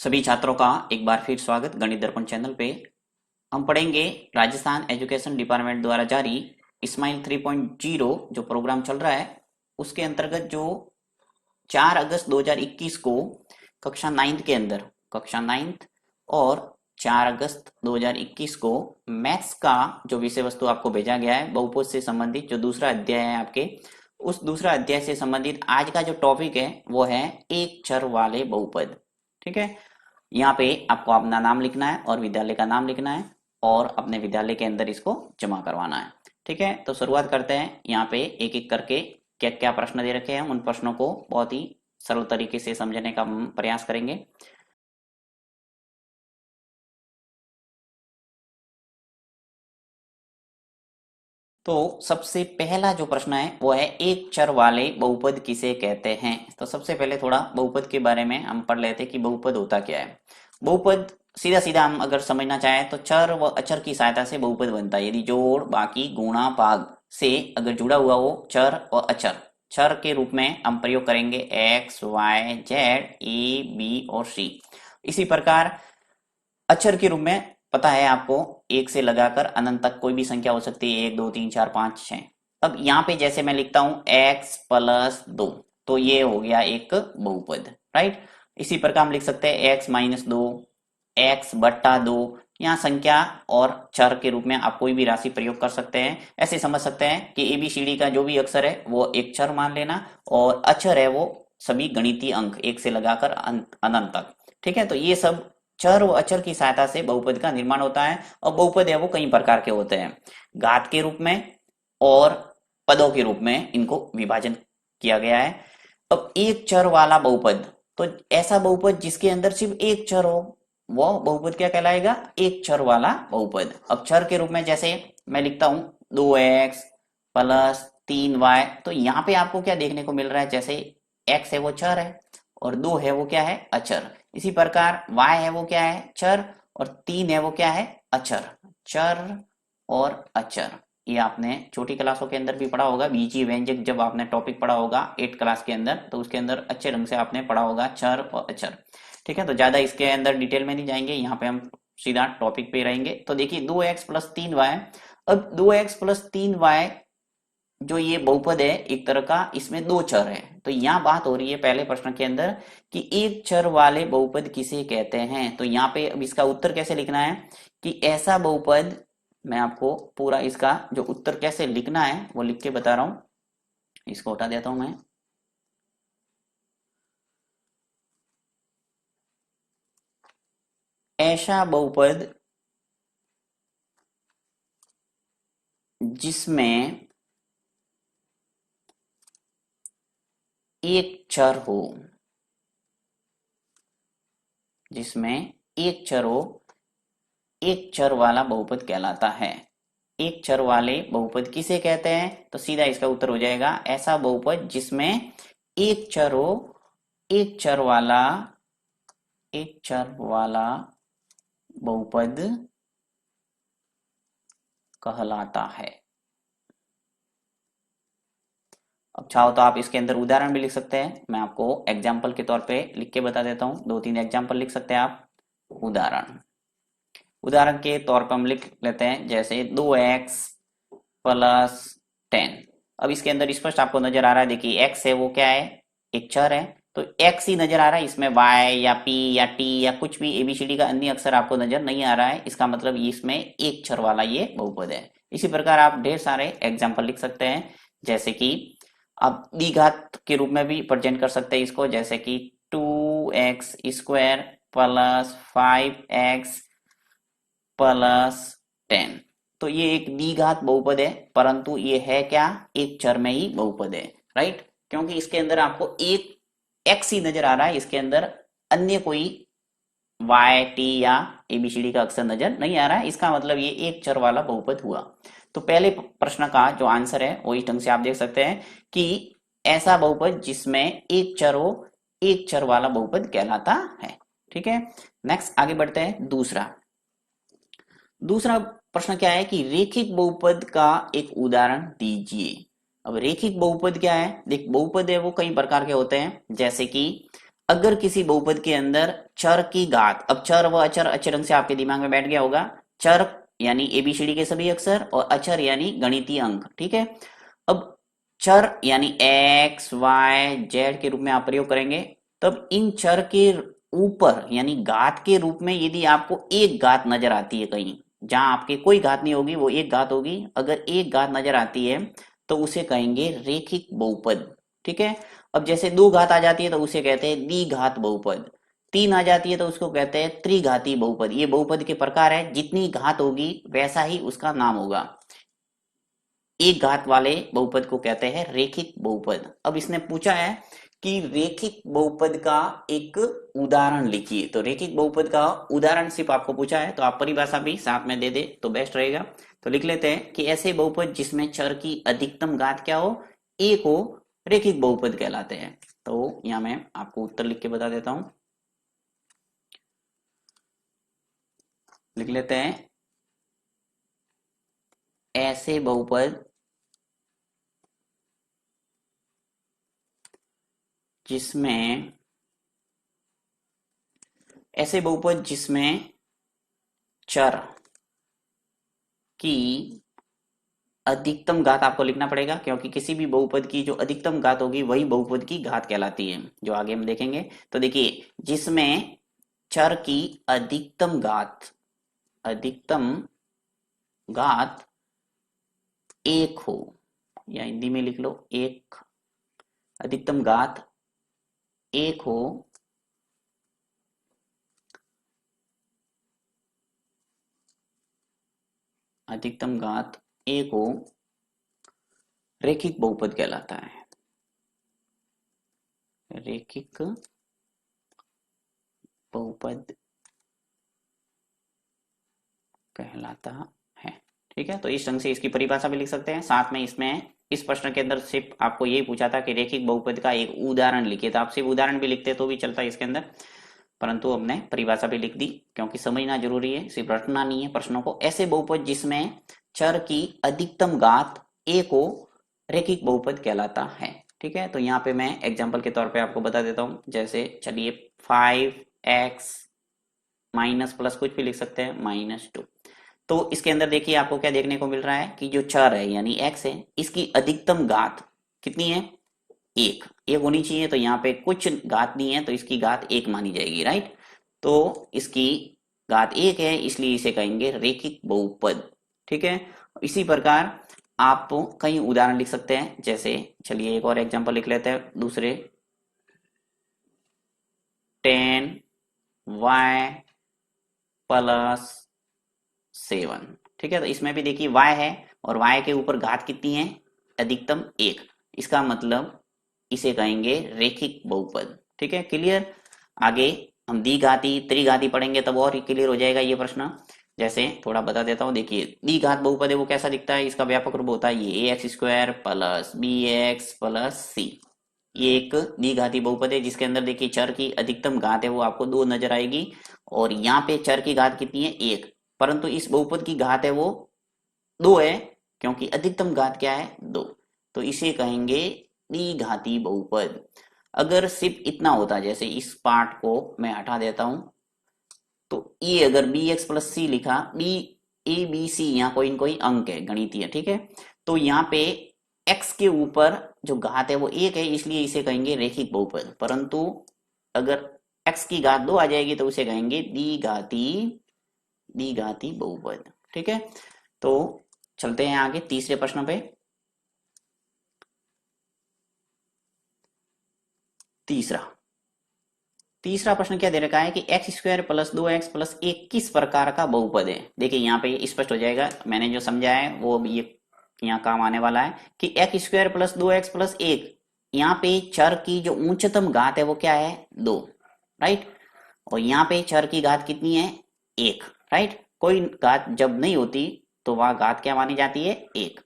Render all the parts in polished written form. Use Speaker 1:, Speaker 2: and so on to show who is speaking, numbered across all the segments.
Speaker 1: सभी छात्रों का एक बार फिर स्वागत गणित दर्पण चैनल पे। हम पढ़ेंगे राजस्थान एजुकेशन डिपार्टमेंट द्वारा जारी स्माइल 3.0 जो प्रोग्राम चल रहा है उसके अंतर्गत जो 4 अगस्त 2021 को कक्षा 9th के अंदर कक्षा 9th और 4 अगस्त 2021 को मैथ्स का जो विषय वस्तु आपको भेजा गया है बहुपद से संबंधित जो दूसरा अध्याय है आपके, उस दूसरा अध्याय से संबंधित आज का जो टॉपिक है वो है एक चर वाले बहुपद। ठीक है, यहाँ पे आपको अपना नाम लिखना है और विद्यालय का नाम लिखना है और अपने विद्यालय के अंदर इसको जमा करवाना है। ठीक है, तो शुरुआत करते हैं। यहाँ पे एक एक करके क्या क्या प्रश्न दे रखे हैं उन प्रश्नों को बहुत ही सरल तरीके से समझने का हम प्रयास करेंगे। तो सबसे पहला जो प्रश्न है वो है एक चर वाले बहुपद किसे कहते हैं। तो सबसे पहले थोड़ा बहुपद के बारे में हम पढ़ लेते हैं कि बहुपद होता क्या है। बहुपद सीधा सीधा हम अगर समझना चाहें तो चर व अचर की सहायता से बहुपद बनता है। यदि जोड़ बाकी गुणा भाग से अगर जुड़ा हुआ हो चर और अचर, चर के रूप में हम प्रयोग करेंगे X Y Z A B और सी। इसी प्रकार अचर के रूप में पता है आपको एक से लगाकर अनंत तक कोई भी संख्या हो सकती है, 1 2 3 4 5 6। अब यहाँ पे जैसे मैं लिखता हूं x प्लस 2, तो ये हो गया एक बहुपद, राइट। इसी प्रकार हम लिख सकते हैं x माइनस 2, x बट्टा 2। यहाँ संख्या और चर के रूप में आप कोई भी राशि प्रयोग कर सकते हैं। ऐसे समझ सकते हैं कि ABCD का जो भी अक्षर है वो एक चर मान लेना और अक्षर है वो सभी गणितीय अंक एक से लगाकर अनंत तक। ठीक है, तो ये सब चर व अचर की सहायता से बहुपद का निर्माण होता है और बहुपद है वो कई प्रकार के होते हैं, घात के रूप में और पदों के रूप में इनको विभाजन किया गया है। अब एक चर वाला बहुपद, तो ऐसा बहुपद जिसके अंदर सिर्फ एक चर हो वो बहुपद क्या कहलाएगा, एक चर वाला बहुपद। अब चर के रूप में जैसे मैं लिखता हूं 2x प्लस 3y, तो यहाँ पे आपको क्या देखने को मिल रहा है, जैसे x है वो चर है और 2 है वो क्या है, अचर। इसी प्रकार y है वो क्या है, चर, और 3 है वो क्या है, अचर। चर और अचर ये आपने छोटी क्लासों के अंदर भी पढ़ा होगा, बीजीय व्यंजक जब आपने टॉपिक पढ़ा होगा 8 क्लास के अंदर, तो उसके अंदर अच्छे ढंग से आपने पढ़ा होगा चर और अचर। ठीक है, तो ज्यादा इसके अंदर डिटेल में नहीं जाएंगे, यहाँ पे हम सीधा टॉपिक पे रहेंगे। तो देखिए 2x प्लस 3y, अब 2x प्लस 3y जो ये बहुपद है एक तरह का, इसमें दो चर है। तो यहाँ बात हो रही है पहले प्रश्न के अंदर कि एक चर वाले बहुपद किसे कहते हैं। तो यहाँ पे अब इसका उत्तर कैसे लिखना है कि ऐसा बहुपद, मैं आपको पूरा इसका जो उत्तर कैसे लिखना है वो लिख के बता रहा हूं। इसको हटा देता हूं मैं। ऐसा बहुपद जिसमें एक चर हो, जिसमें एक चर हो, एक चर वाला बहुपद कहलाता है। एक चर वाले बहुपद किसे कहते हैं, तो सीधा इसका उत्तर हो जाएगा ऐसा बहुपद जिसमें एक चर हो, एक चर वाला, एक चर वाला बहुपद कहलाता है। अब चाहो तो आप इसके अंदर उदाहरण भी लिख सकते हैं, मैं आपको एग्जाम्पल के तौर पे लिख के बता देता हूं। 2 3 एग्जाम्पल लिख सकते हैं आप। उदाहरण उदाहरण के तौर पर हम लिख लेते हैं जैसे 2x प्लस 10। अब इसके अंदर स्पष्ट आपको नजर आ रहा है, देखिए x है वो क्या है, एक चर है, तो x ही नजर आ रहा है, इसमें y या p या t या कुछ भी ABCD का अन्य अक्षर आपको नजर नहीं आ रहा है। इसका मतलब इसमें एक चर वाला ये बहुपद है। इसी प्रकार आप ढेर सारे एग्जाम्पल लिख सकते हैं, जैसे कि आप द्विघात के रूप में भी प्रेजेंट कर सकते हैं इसको, जैसे कि 2x square plus 5x plus 10। तो ये एक द्विघात बहुपद है, परंतु ये है क्या, एक चर में ही बहुपद है, राइट। क्योंकि इसके अंदर आपको एक x ही नजर आ रहा है, इसके अंदर अन्य कोई y t या ABCD का अक्षर नजर नहीं आ रहा है, इसका मतलब ये एक चर वाला बहुपद हुआ। तो पहले प्रश्न का जो आंसर है वो इस ढंग से आप देख सकते हैं कि ऐसा बहुपद जिसमें एक चर हो, एक चर वाला बहुपद कहलाता है। ठीक है, नेक्स्ट आगे बढ़ते हैं। दूसरा दूसरा प्रश्न क्या है कि रेखिक बहुपद का एक उदाहरण दीजिए। अब रेखिक बहुपद क्या है, देख बहुपद है वो कई प्रकार के होते हैं, जैसे कि अगर किसी बहुपद के अंदर चर की घात, अब चर व अचर अच्छे ढंग से आपके दिमाग में बैठ गया होगा। चर यानी एबीसीडी के सभी अक्षर और अचर यानी गणितीय अंक, ठीक है। अब चर यानी एक्स वाई जेड के रूप में आप प्रयोग करेंगे, तब इन चर के ऊपर यानी घात के रूप में यदि आपको एक घात नजर आती है, कहीं जहां आपके कोई घात नहीं होगी वो एक घात होगी, अगर एक घात नजर आती है तो उसे कहेंगे रेखिक बहुपद, ठीक है। अब जैसे दो घात आ जाती है तो उसे कहते हैं द्विघात बहुपद, तीन आ जाती है तो उसको कहते हैं त्रिघाती बहुपद। ये बहुपद के प्रकार है, जितनी घात होगी वैसा ही उसका नाम होगा। एक घात वाले बहुपद को कहते हैं रेखिक बहुपद। अब इसने पूछा है कि रेखिक बहुपद का एक उदाहरण लिखिए, तो रेखिक बहुपद का उदाहरण सिर्फ आपको पूछा है, तो आप परिभाषा भी साथ में दे दे तो बेस्ट रहेगा। तो लिख लेते हैं कि ऐसे बहुपद जिसमें चर की अधिकतम घात क्या हो, एक हो, रेखिक बहुपद कहलाते हैं। तो यहां मैं आपको उत्तर लिख के बता देता हूं, लिख लेते हैं ऐसे बहुपद जिसमें ऐसे बहुपद जिसमें चर की अधिकतम घात आपको लिखना पड़ेगा, क्योंकि किसी भी बहुपद की जो अधिकतम घात होगी वही बहुपद की घात कहलाती है, जो आगे हम देखेंगे। तो देखिए, जिसमें चर की अधिकतम घात एक हो, या हिंदी में लिख लो एक, अधिकतम घात एक हो, अधिकतम घात एक हो, रेखिक बहुपद कहलाता है, रेखिक बहुपद कहलाता है, ठीक है। तो इस ढंग से इसकी परिभाषा भी लिख सकते हैं। साथ में इसमें इस प्रश्न के अंदर सिर्फ आपको यही पूछा था कि रेखिक बहुपद का एक उदाहरण लिखिए, तो आप सिर्फ उदाहरण भी लिखते तो भी चलता है इसके अंदर, परंतु हमने परिभाषा भी लिख दी, क्योंकि समझना जरूरी है, सिर्फ रटना नहीं है प्रश्नों को। ऐसे बहुपद जिसमें चर की अधिकतम घात एक हो, रेखिक बहुपद कहलाता है, ठीक है। तो यहाँ पे मैं एग्जाम्पल के तौर पे आपको बता देता हूँ, जैसे चलिए 5x माइनस प्लस कुछ भी लिख सकते हैं -2। तो इसके अंदर देखिए आपको क्या देखने को मिल रहा है कि जो चर है यानी x है, इसकी अधिकतम घात कितनी है, एक, एक होनी चाहिए, तो यहाँ पे कुछ घात नहीं है तो इसकी घात एक मानी जाएगी, राइट। तो इसकी घात एक है, इसलिए इसे कहेंगे रेखिक बहुपद, ठीक है। इसी प्रकार आप कई उदाहरण लिख सकते हैं, जैसे चलिए एक और एग्जांपल लिख लेते हैं दूसरे, 10y प्लस 7, ठीक है। तो इसमें भी देखिए y है और y के ऊपर घात कितनी है, अधिकतम एक, इसका मतलब इसे कहेंगे रेखिक बहुपद, ठीक है। क्लियर। आगे हम द्विघाती त्रिघाती पढ़ेंगे तब और क्लियर हो जाएगा ये प्रश्न। जैसे थोड़ा बता देता हूँ, देखिए द्विघात बहुपद है वो कैसा दिखता है, इसका व्यापक रूप होता है ये x square plus b x plus c. ये एक द्विघाती बहुपद है जिसके अंदर देखिए चर की अधिकतम घात है वो आपको दो नजर आएगी, और यहाँ पे चर की घात कितनी है, एक, परंतु इस बहुपद की घात है वो दो है, क्योंकि अधिकतम घात क्या है, दो। तो इसे कहेंगे द्विघाती बहुपद। अगर सिर्फ इतना होता, जैसे इस पार्ट को मैं हटा देता हूं, तो ये अगर बी एक्स प्लस सी लिखा, बी ए बी सी यहाँ कोई न कोई अंक है गणितीय, ठीक है। तो यहाँ पे एक्स के ऊपर जो घात है वो एक है, इसलिए इसे कहेंगे रेखिक बहुपद, परंतु अगर एक्स की घात दो आ जाएगी तो उसे कहेंगे द्विघाती द्विघाती बहुपद, ठीक है। तो चलते हैं आगे तीसरे प्रश्न पे। तीसरा तीसरा प्रश्न क्या दे रखा है कि एक्स स्क्वायर प्लस दो एक्स प्लस एक किस प्रकार का बहुपद है। देखिए यहाँ पे स्पष्ट हो जाएगा, मैंने जो समझा है वो ये यहाँ काम आने वाला है कि एक्स स्क्वायर प्लस दो एक्स प्लस एक, यहाँ पे चर की जो उच्चतम घात है वो क्या है, दो, राइट। और यहाँ पे चर की घात कितनी है, एक, राइट। कोई घात जब नहीं होती तो वह घात क्या मानी जाती है, एक।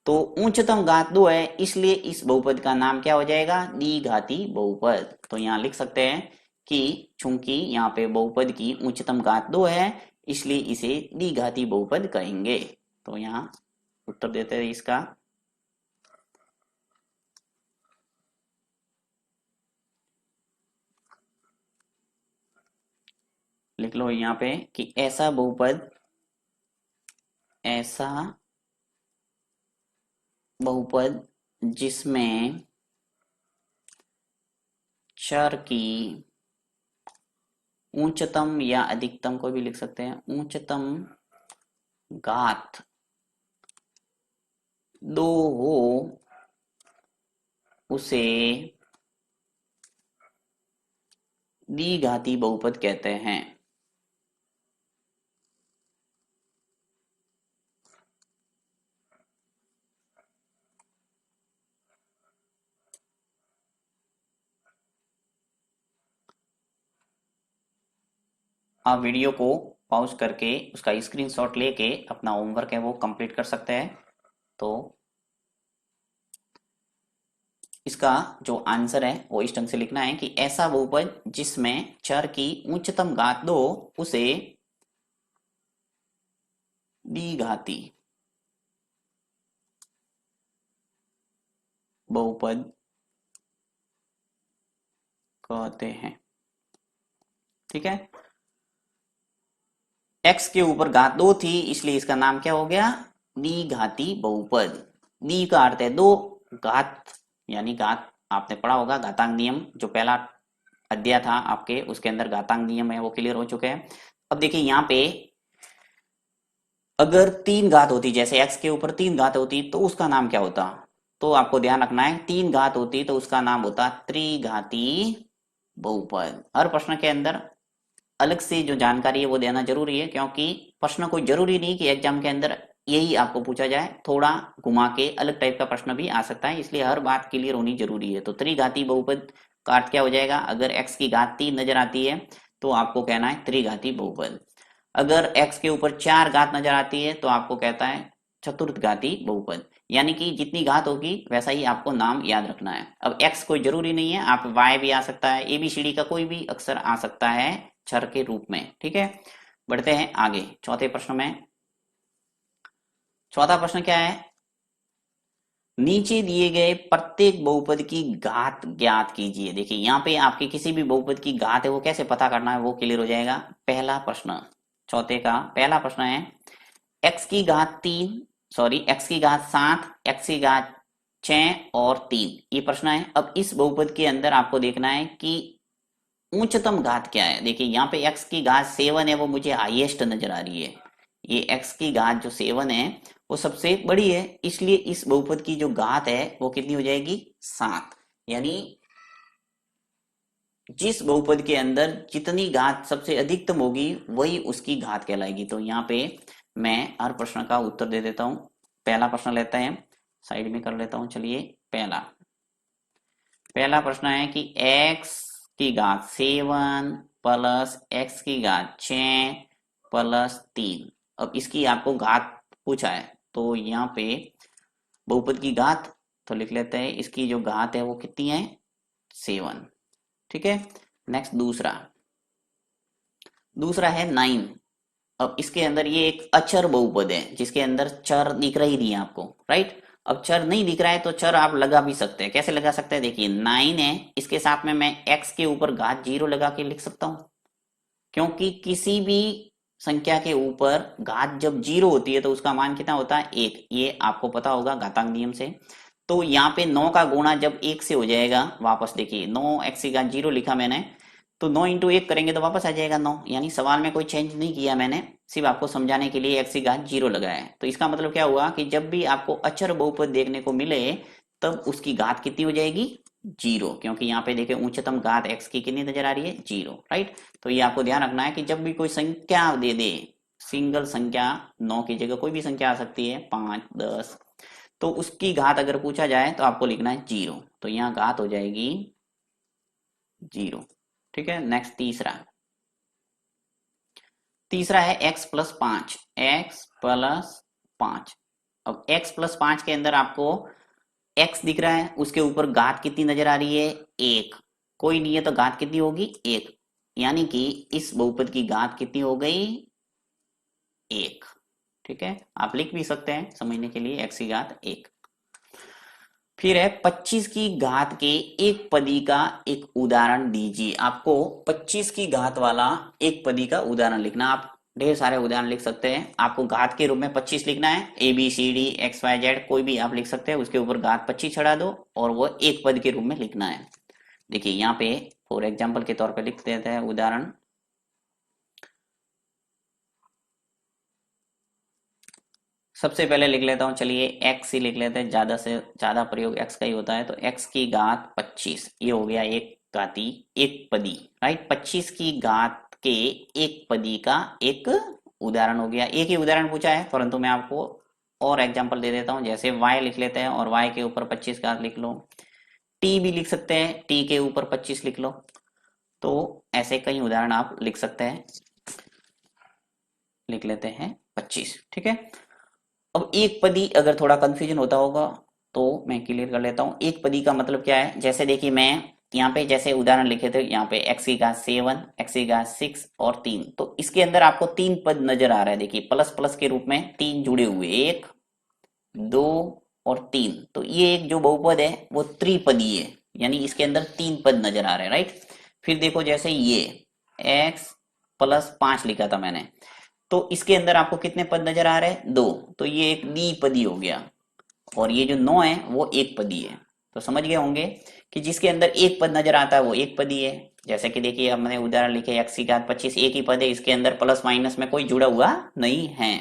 Speaker 1: तो उच्चतम घात दो है, इसलिए इस बहुपद का नाम क्या हो जाएगा, द्विघाती बहुपद। तो यहाँ लिख सकते हैं कि चूंकि यहाँ पे बहुपद की उच्चतम घात दो है, इसलिए इसे द्विघाती बहुपद कहेंगे। तो यहाँ उत्तर देते हैं इसका, लिख लो यहाँ पे कि ऐसा बहुपद, ऐसा बहुपद जिसमें चर की उच्चतम या अधिकतम, कोई भी लिख सकते हैं, उच्चतम घात 2 हो, उसे द्विघाती बहुपद कहते हैं। आप वीडियो को पॉज करके उसका स्क्रीनशॉट लेके अपना होमवर्क है वो कंप्लीट कर सकते हैं। तो इसका जो आंसर है वो इस ढंग से लिखना है कि ऐसा बहुपद जिसमें चर की उच्चतम घात 2 उसे द्विघाती बहुपद कहते हैं। ठीक है, x के ऊपर घात 2 थी इसलिए इसका नाम क्या हो गया, द्विघाती बहुपद। द्वि का अर्थ है 2, घात यानी घात आपने पढ़ा होगा, घातांक नियम जो पहला अध्याय था आपके उसके अंदर घातांक नियम है वो क्लियर हो चुके हैं। अब देखिए यहाँ पे अगर 3 घात होती, जैसे x के ऊपर 3 घात होती तो उसका नाम क्या होता, तो आपको ध्यान रखना है 3 घात होती तो उसका नाम होता त्रिघाती बहुपद। हर प्रश्न के अंदर अलग से जो जानकारी है वो देना जरूरी है, क्योंकि प्रश्न कोई जरूरी नहीं कि एग्जाम के अंदर यही आपको पूछा जाए, थोड़ा घुमा के अलग टाइप का प्रश्न भी आ सकता है, इसलिए हर बात क्लियर होनी जरूरी है। तो त्रिघाती बहुपद का अर्थ क्या हो जाएगा, अगर x की घात 3 नजर आती है तो आपको कहना है त्रिघाती बहुपद। अगर x के ऊपर 4 घात नजर आती है तो आपको कहता है चतुर्थघाती बहुपद। यानी कि जितनी घात होगी वैसा ही आपको नाम याद रखना है। अब x कोई जरूरी नहीं है, आप y भी आ सकता है, ABCD का कोई भी अक्षर आ सकता है चर के रूप में। ठीक है, बढ़ते हैं आगे चौथे प्रश्न में। चौथा प्रश्न क्या है, नीचे दिए गए प्रत्येक बहुपद की घात ज्ञात कीजिए। देखिए यहाँ पे आपके किसी भी बहुपद की घात है वो कैसे पता करना है वो क्लियर हो जाएगा। पहला प्रश्न, चौथे का पहला प्रश्न है, x की घात 3, सॉरी x की घात 7, x की घात 6 और 3, ये प्रश्न है। अब इस बहुपद के अंदर आपको देखना है कि उच्चतम घात क्या है। देखिए यहाँ पे x की घात 7 है वो मुझे हाईएस्ट नजर आ रही है, ये x की घात जो 7 है वो सबसे बड़ी है, इसलिए इस बहुपद की जो घात है वो कितनी हो जाएगी, 7। यानी जिस बहुपद के अंदर जितनी घात सबसे अधिकतम होगी वही उसकी घात कहलाएगी। तो यहाँ पे मैं हर प्रश्न का उत्तर दे देता हूं। पहला प्रश्न लेते हैं, साइड में कर लेता हूं। चलिए पहला प्रश्न है कि x की घात 7 प्लस x की घात 6 प्लस 3। अब इसकी आपको घात पूछा है तो यहाँ पे बहुपद की घात तो लिख लेते हैं, इसकी जो घात है वो कितनी है, 7। ठीक है, नेक्स्ट दूसरा है 9। अब इसके अंदर ये एक अचर बहुपद है जिसके अंदर चर दिख रहा ही नहीं है आपको, राइट। अब चर नहीं दिख रहा है तो चर आप लगा भी सकते हैं, कैसे लगा सकते हैं, देखिए 9 है, इसके साथ में मैं x के ऊपर घात 0 लगा के लिख सकता हूं, क्योंकि किसी भी संख्या के ऊपर घात जब 0 होती है तो उसका मान कितना होता है, 1। ये आपको पता होगा घातांक नियम से। तो यहाँ पे 9 का गुणा जब 1 से हो जाएगा, वापस देखिए 9x की घात 0 लिखा मैंने, तो 9 इंटू 1 करेंगे तो वापस आ जाएगा 9। यानी सवाल में कोई चेंज नहीं किया मैंने, सिर्फ आपको समझाने के लिए x की घात 0 लगाया है। तो इसका मतलब क्या हुआ कि जब भी आपको अचर बहुपद देखने को मिले तब उसकी घात कितनी हो जाएगी, 0, क्योंकि यहाँ पे देखिए उच्चतम घात x की कितनी नजर आ रही है, 0, राइट। तो ये आपको ध्यान रखना है कि जब भी कोई संख्या दे दे, सिंगल संख्या, 9 की जगह कोई भी संख्या आ सकती है, 5, 10, तो उसकी घात अगर पूछा जाए तो आपको लिखना है 0। तो यहाँ घात हो जाएगी 0। ठीक है, नेक्स्ट तीसरा है x प्लस 5, x प्लस 5। अब x प्लस 5 के अंदर आपको x दिख रहा है, उसके ऊपर घात कितनी नजर आ रही है, 1। कोई नहीं है तो घात कितनी होगी, 1। यानी कि इस बहुपद की घात कितनी हो गई, 1। ठीक है, आप लिख भी सकते हैं समझने के लिए x की घात 1। फिर है 25 की घात के एक पदी का एक उदाहरण दीजिए। आपको 25 की घात वाला एक पदी का उदाहरण लिखना। आप ढेर सारे उदाहरण लिख सकते हैं। आपको घात के रूप में 25 लिखना है, A B C D X Y Z कोई भी आप लिख सकते हैं, उसके ऊपर घात 25 चढ़ा दो और वो एक पद के रूप में लिखना है। देखिए यहाँ पे फॉर एग्जाम्पल के तौर पे लिख देते हैं उदाहरण। सबसे पहले लिख लेता हूं, चलिए x ही लिख लेते हैं, ज्यादा से ज्यादा प्रयोग x का ही होता है। तो x की घात 25, ये हो गया एक घाती एक पदी, राइट। 25 की घात के एक पदी का एक उदाहरण हो गया। एक ही उदाहरण पूछा है, परंतु मैं आपको और एग्जांपल दे देता हूं। जैसे y लिख लेते हैं और y के ऊपर 25 घात लिख लो। t भी लिख सकते हैं, t के ऊपर 25 लिख लो। तो ऐसे कई उदाहरण आप लिख सकते हैं। लिख लेते हैं 25, ठीक है। अब एक पदी अगर थोड़ा कंफ्यूजन होता होगा तो मैं क्लियर कर लेता हूँ। एक पदी का मतलब क्या है, जैसे देखिए मैं यहाँ पे जैसे उदाहरण लिखे थे, यहाँ पे x की घात 7, x की घात 6 और 3। तो इसके अंदर आपको तीन पद नजर आ रहा है। देखिए प्लस प्लस के रूप में तीन जुड़े हुए, 1 2 और 3। तो ये एक जो बहुपद है वो त्रिपदी है, यानी इसके अंदर तीन पद नजर आ रहे हैं, राइट। फिर देखो जैसे ये x प्लस 5 लिखा था मैंने, तो इसके अंदर आपको कितने पद नजर आ रहे हैं, 2। तो ये एक द्विपदी हो गया। और ये जो 9 है वो एक पदी है। तो समझ गए होंगे कि जिसके अंदर एक पद नजर आता है वो एक पदी है। जैसे कि देखिए हमने उदाहरण लिखे x की घात 25, एक ही पद है, इसके अंदर प्लस माइनस में कोई जुड़ा हुआ नहीं है।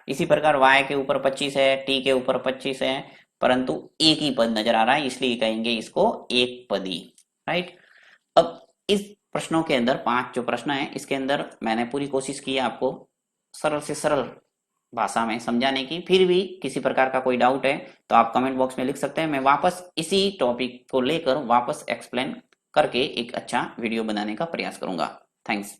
Speaker 1: इसी प्रकार y के ऊपर 25 है, t के ऊपर 25 है, परंतु एक ही पद नजर आ रहा है, इसलिए कहेंगे इसको एक पदी, राइट। अब इस प्रश्नों के अंदर 5 जो प्रश्न है, इसके अंदर मैंने पूरी कोशिश की है आपको सरल से सरल भाषा में समझाने की। फिर भी किसी प्रकार का कोई डाउट है तो आप कमेंट बॉक्स में लिख सकते हैं। मैं वापस इसी टॉपिक को लेकर वापस एक्सप्लेन करके एक अच्छा वीडियो बनाने का प्रयास करूंगा। थैंक्स।